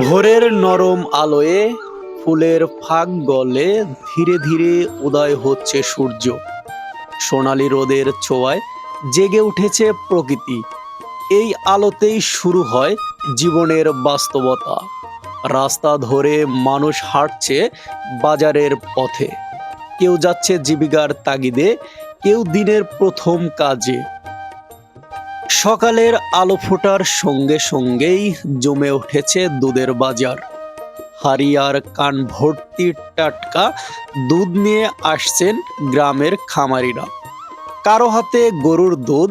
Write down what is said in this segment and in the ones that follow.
ভোরের নরম আলোয় ফুলের ফাঁক গলে ধীরে ধীরে উদয় হচ্ছে সূর্য। সোনালি রোদের ছোঁয়ায় জেগে উঠেছে প্রকৃতি। এই আলোতেই শুরু হয় জীবনের বাস্তবতা। রাস্তা ধরে মানুষ হাঁটছে বাজারের পথে। কেউ যাচ্ছে জীবিকার তাগিদে, কেউ দিনের প্রথম কাজে। সকালের আলো ফোটার সঙ্গে সঙ্গেই জমে উঠেছে দুধের বাজার। হাড়ি আর কান ভর্তি টাটকা দুধ নিয়ে আসছেন গ্রামের খামারিরা। কারো হাতে গরুর দুধ,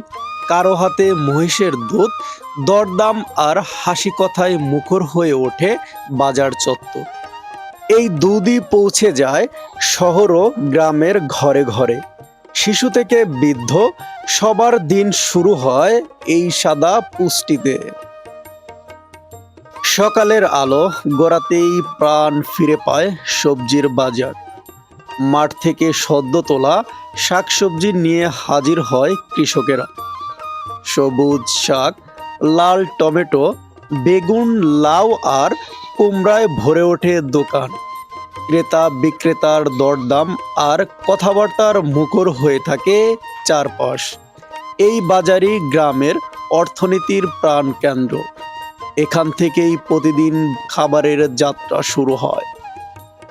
কারো হাতে মহিষের দুধ। দরদাম আর হাসি কথায় মুখর হয়ে ওঠে বাজার চত্বর। এই দুধই পৌঁছে যায় শহর ও গ্রামের ঘরে ঘরে। শিশু থেকে বৃদ্ধ সবার দিন শুরু হয় এই সাদা পুষ্টিতে। সকালের আলো গড়াতেই প্রাণ ফিরে পায় সবজির বাজার। মাঠ থেকে সদ্য তোলা শাকসবজি নিয়ে হাজির হয় কৃষকেরা। সবুজ শাক, লাল টমেটো, বেগুন, লাউ আর কুমড়ায় ভরে ওঠে দোকান। ক্রেতা বিক্রেতার দরদাম আর কথাবার্তার মুখর হয়ে থাকে চারপাশ। এই বাজারই গ্রামের অর্থনীতির প্রাণকেন্দ্র। এখান থেকেই প্রতিদিন খাবারের যাত্রা শুরু হয়।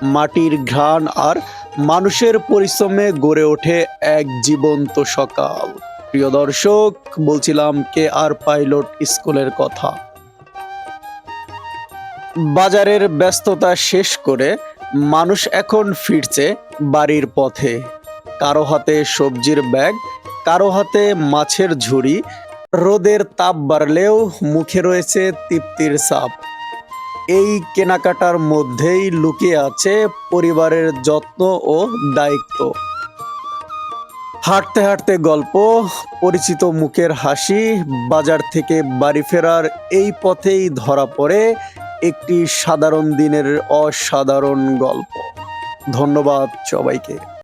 মাটির ঘ্রাণ আর মানুষের পরিশ্রমে গড়ে ওঠে এক জীবন্ত সকাল। প্রিয় দর্শক, বলছিলাম KR পাইলট স্কুলের কথা। বাজারের ব্যস্ততা শেষ করে মানুষ এখন ফিরছে বাড়ির পথে। কারো হাতে সবজির ব্যাগ, কারো হাতে মাছের ঝুড়ি। রোদের তাপ বাড়লেও মুখে রয়েছে তৃপ্তির ছাপ। এই কেনাকাটার মধ্যেই লুকিয়ে আছে পরিবারের যত্ন ও দায়িত্ব। হাঁটতে হাঁটতে গল্প, পরিচিত মুখের হাসি। বাজার থেকে বাড়ি ফেরার এই পথেই ধরা পড়ে একটি সাধারণ দিনের অসাধারণ গল্প। ধন্যবাদ সবাইকে।